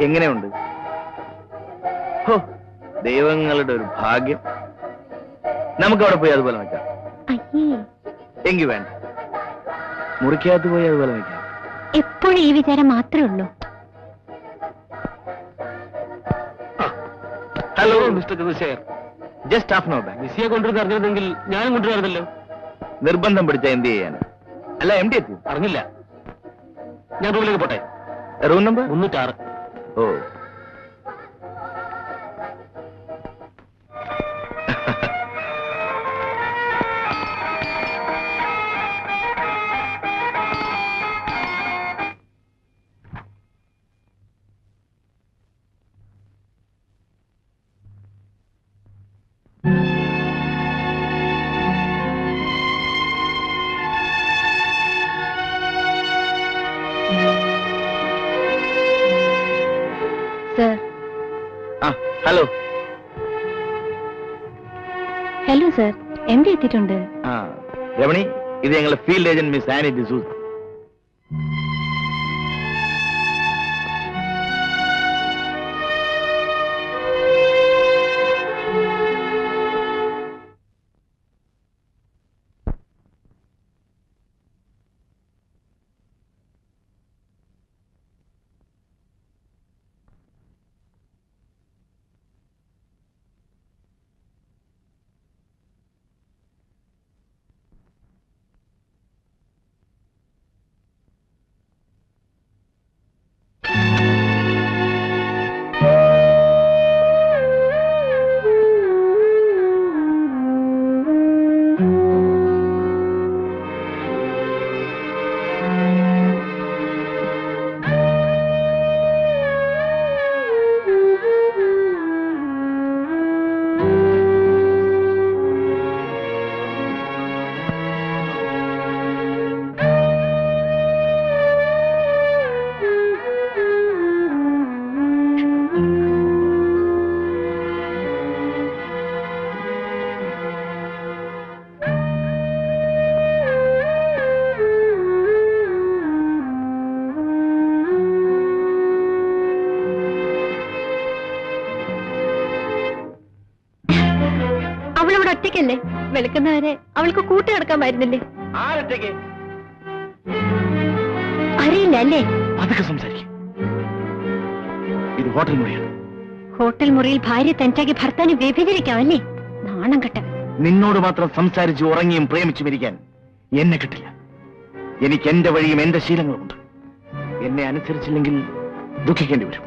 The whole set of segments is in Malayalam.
എങ്ങനെയുണ്ട്? ഹോ, ദൈവങ്ങളുടെ ഒരു ഭാഗ്യം. നമുക്ക് അവിടെ പോയി അതുപോലെ നിൽക്കാം. എങ്കിൽ വേണ്ട, മുറിക്കകത്ത് പോയി അതുപോലെ നിൽക്കാം. എപ്പോഴും ഈ വിചാരം മാത്രമേ ഉള്ളൂ. Hello mister Chandrashekhar, just half no back. മിസ്സിയെ കൊണ്ടുവന്ന് അറിഞ്ഞിരുന്നെങ്കിൽ ഞാനും കൊണ്ടുവരുന്നല്ലോ. നിർബന്ധം പിടിച്ച എന്ത് ചെയ്യാൻ? അല്ല, എം ഡി എത്തി? അറിഞ്ഞില്ല. ഞാൻ റൂമിലേക്ക് പോട്ടെ. Room number 306. Oh, hello. Hello sir, M D എത്തിയിട്ടുണ്ട്. രമണി, ഇത് ഞങ്ങളുടെ field agent miss Annie D'Souza. ഒറ്റയ്ക്കല്ലേ? വെളുക്കുന്നവരെ അവൾക്ക് കൂട്ടി നടക്കാമായിരുന്നില്ലേ? ആരൊറ്റയ്ക്ക്? അറിയില്ല അല്ലേ? അതൊക്കെ സംസാരിക്കും. ഇത് ഹോട്ടൽ മുറിയാണ്. ഹോട്ടൽ മുറിയിൽ ഭാര്യ തനിച്ചാക്കി ഭർത്താവിനെ വ്യഭിചരിക്കാമല്ലേ? നാണം കെട്ട. നിന്നോട് മാത്രം സംസാരിച്ച് ഉറങ്ങിയും പ്രേമിച്ചും ഇരിക്കാൻ എന്നെ കിട്ടില്ല. എനിക്ക് എന്റെ വഴിയും എന്റെ ശീലങ്ങളുമുണ്ട്. എന്നെ അനുസരിച്ചില്ലെങ്കിൽ ദുഃഖിക്കേണ്ടി വരും.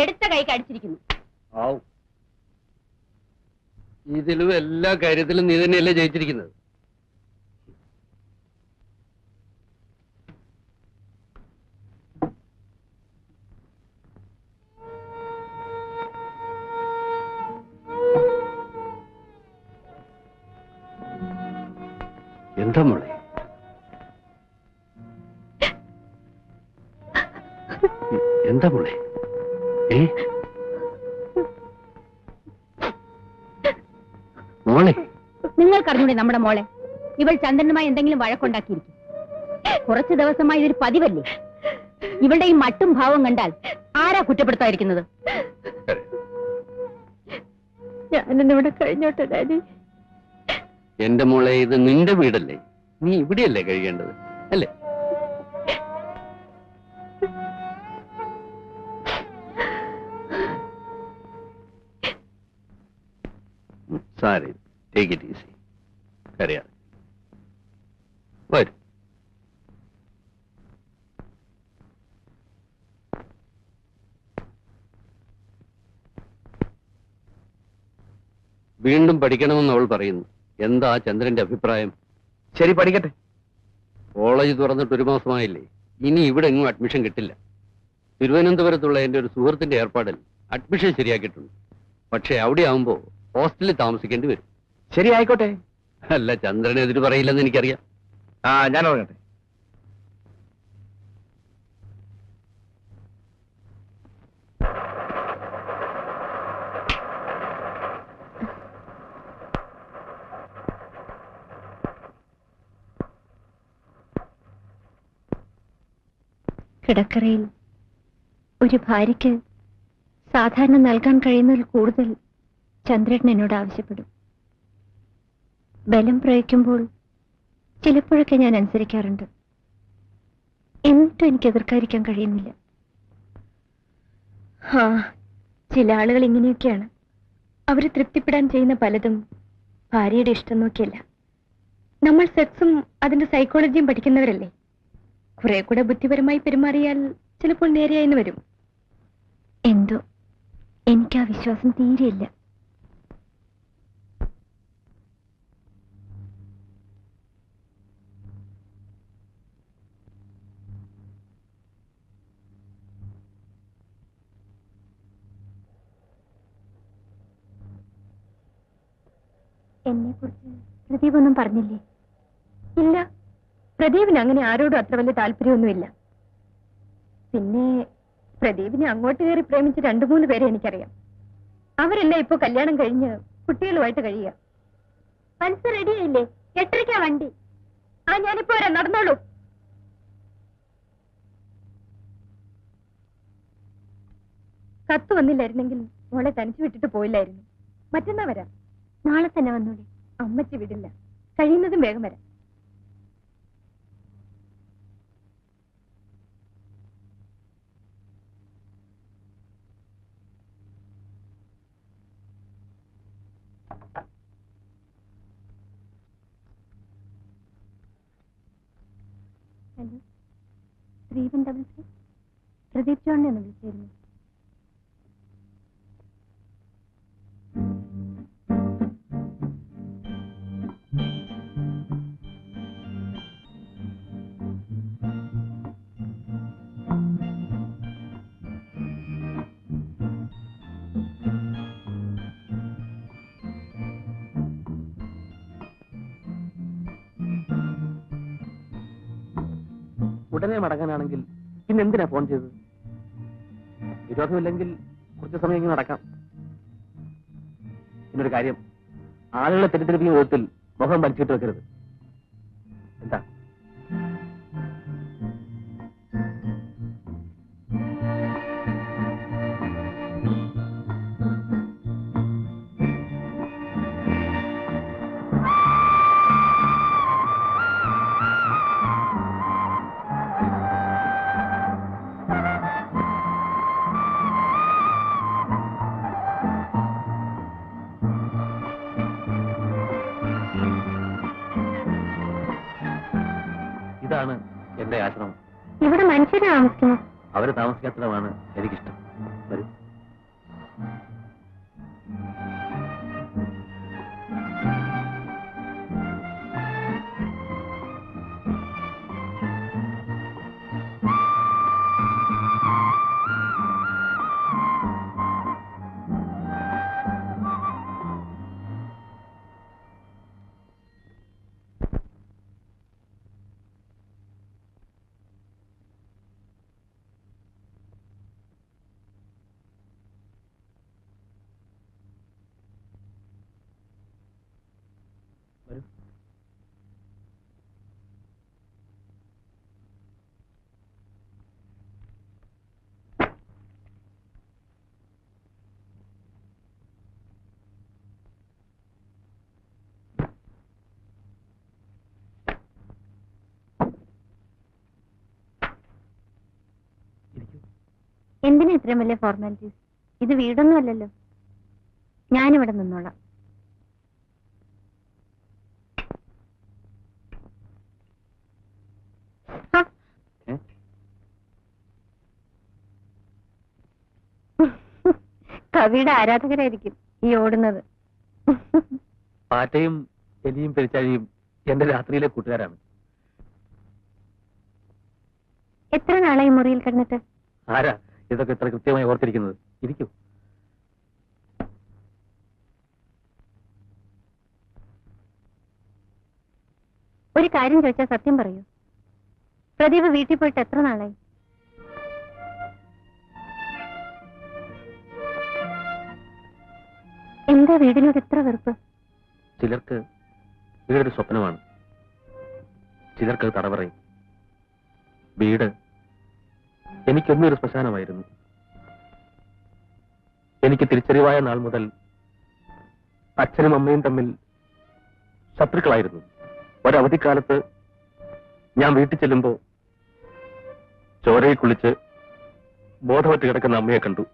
എടുത്ത കൈ കടിച്ചിരിക്കുന്നു. ഇതിലും എല്ലാ കാര്യത്തിലും നീ തന്നെയല്ലേ ജയിച്ചിരിക്കുന്നത്. എന്താ മോളെ? എന്താ മോളെ? മോളെ, നിങ്ങൾക്കറിഞ്ഞൂടെ നമ്മുടെ മോളെ? ഇവൾ ചന്ദ്രനുമായി എന്തെങ്കിലും വഴക്കുണ്ടാക്കിയിരിക്കും. കുറച്ചു ദിവസമായി ഇതൊരു പതിവല്ലേ? ഇവളുടെ ഈ മട്ടും ഭാവം കണ്ടാൽ ആരാ കുറ്റപ്പെടുത്താതിരിക്കുന്നത്? ഞാനിവിടെ കഴിഞ്ഞോട്ടെ ഡാഡി. എന്റെ മോളെ, ഇത് നിന്റെ വീടല്ലേ, നീ ഇവിടെയല്ലേ കഴിയേണ്ടത് അല്ലേ? Sari, take it easy. കരയാതെ വരും. വീണ്ടും പഠിക്കണമെന്ന് അവൾ പറയുന്നു. എന്താ ചന്ദ്രന്റെ അഭിപ്രായം? ശരി, പഠിക്കട്ടെ. കോളേജ് തുറന്നിട്ട് 1 മാസമായില്ലേ? ഇനി ഇവിടെ എങ്ങും അഡ്മിഷൻ കിട്ടില്ല. തിരുവനന്തപുരത്തുള്ള എന്റെ ഒരു സുഹൃത്തിന്റെ ഏർപ്പാടിൽ അഡ്മിഷൻ ശരിയാക്കിയിട്ടുണ്ട്. പക്ഷെ അവിടെ ആവുമ്പോ ഹോസ്റ്റലിൽ താമസിക്കേണ്ടി വരും. ശരി, ആയിക്കോട്ടെ. അല്ല, ചന്ദ്രനെ എതിര് പറയില്ലെന്ന് എനിക്കറിയാം. ഞാൻ ഉറങ്ങട്ടെ. കിടക്കറയിൽ ഒരു ഭാര്യയ്ക്ക് സാധാരണ നൽകാൻ കഴിയുന്നതിൽ കൂടുതൽ ചന്ദ്രൻ എന്നോട് ആവശ്യപ്പെടും. ബലം പ്രയോഗിക്കുമ്പോൾ ചിലപ്പോഴൊക്കെ ഞാൻ അനുസരിക്കാറുണ്ട്. എന്നിട്ടും എനിക്ക് എതിർക്കാതിരിക്കാൻ കഴിയുന്നില്ല. ചില ആളുകൾ ഇങ്ങനെയൊക്കെയാണ്. അവര് തൃപ്തിപ്പെടാൻ ചെയ്യുന്ന പലതും ഭാര്യയുടെ ഇഷ്ടം നോക്കിയല്ല. നമ്മൾ സെക്സും അതിന്റെ സൈക്കോളജിയും പഠിക്കുന്നവരല്ലേ. കുറെ കൂടെ ബുദ്ധിപരമായി പെരുമാറിയാൽ ചിലപ്പോൾ നേരെയായിന്ന് വരും. എന്തോ എനിക്ക് ആ വിശ്വാസം തീരെയില്ല. എന്നെക്കുറിച്ച് പ്രദീപ് ഒന്നും പറഞ്ഞില്ലേ? ഇല്ല, പ്രദീപിന് അങ്ങനെ ആരോടും അത്ര വലിയ താല്പര്യമൊന്നുമില്ല. പിന്നെ പ്രദീപിനെ അങ്ങോട്ട് കയറി പ്രേമിച്ച് 2-3 പേരെ എനിക്കറിയാം. അവരെല്ലാം ഇപ്പൊ കല്യാണം കഴിഞ്ഞ് കുട്ടികളുമായിട്ട് കഴിയുക. മനസ്സ് റെഡിയായില്ലേ? 8:30 വണ്ടി. ഞാനിപ്പോ വരാം, നടന്നോളൂ. കത്ത് വന്നില്ലായിരുന്നെങ്കിൽ മോളെ തനിച്ചു വിട്ടിട്ട് പോയില്ലായിരുന്നു. മറ്റന്നാ വരാം. നാളെ തന്നെ വന്നോളൂ. അമ്മച്ചി വിടില്ല. കഴിയുന്നതും വേഗം വരാം. ഹലോ, 3133 പ്രദീപ് ജോണിനെ ഒന്ന് വിളിച്ചിരുന്നു. ഉടനെ മടങ്ങാനാണെങ്കിൽ പിന്നെ എന്തിനാ ഫോൺ ചെയ്തത്? വിരോധമില്ലെങ്കിൽ കുറച്ച് സമയം ഇങ്ങനെ നടക്കാം. പിന്നൊരു കാര്യം, ആളുകളെ തെറ്റിദ്ധരിപ്പിക്കുന്ന വിധത്തിൽ മുഖം വലിച്ചിട്ട് വെക്കരുത്. എന്താ? ഇതാണ് എന്റെ ആശ്രമം. ഇവിടെ മനുഷ്യരെ താമസിക്കുന്നു. അവര് താമസിക്കാത്തതാണ് എനിക്കിഷ്ടം. വരൂ. എന്തിനാ ഇത്രയും വലിയ ഫോർമാലിറ്റീസ്? ഇത് വീടൊന്നും അല്ലല്ലോ. ഞാനിവിടെ നിന്നോളാം. കവിയുടെ ആരാധകരായിരിക്കും ഈ ഓടുന്നത്. പാറ്റയും എലിയും പെരിച്ചാഴിയും എന്റെ രാത്രിയിലെ കൂട്ടുകാരാണ്. എത്ര നാളായി മുറിയിൽ കിടന്നിട്ട്? ആരാ ഇതൊക്കെ ഇത്ര കൃത്യമായി ഓർത്തിരിക്കുന്നത്? ഇരിക്കൂ. ഒരു കാര്യം ചോദിച്ചാൽ സത്യം പറയൂ. പ്രദീപ് വീട്ടിൽ പോയിട്ട് എത്ര നാളായി? എന്താ വീടിനോട് ഇത്ര വെറുപ്പ്? ചിലർക്ക് വീടൊരു സ്വപ്നമാണ്, ചിലർക്ക് തടവറയും. വീട് എനിക്കൊന്നും ഒരു ശ്മശാനമായിരുന്നു. എനിക്ക് തിരിച്ചറിവായ നാൾ മുതൽ അച്ഛനും അമ്മയും തമ്മിൽ ശത്രുക്കളായിരുന്നു. ഒരവധിക്കാലത്ത് ഞാൻ വീട്ടിൽ ചെല്ലുമ്പോ ചോരയിൽ കുളിച്ച് ബോധവറ്റ് കിടക്കുന്ന അമ്മയെ കണ്ടു.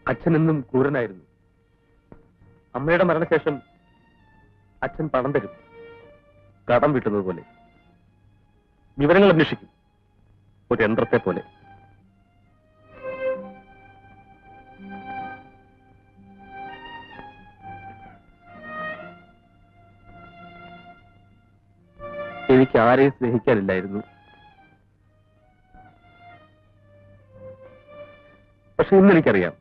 അച്ഛനെന്നും ക്രൂരനായിരുന്നു. അമ്മയുടെ മരണശേഷം അച്ഛൻ പണം തരും, കടം വീട്ടുന്നത് പോലെ. വിവരങ്ങൾ അന്വേഷിക്കും, ഒരു യന്ത്രത്തെ പോലെ. എനിക്ക് ആരെയും സ്നേഹിക്കാനില്ലായിരുന്നു. പക്ഷെ ഇന്നെനിക്കറിയാം,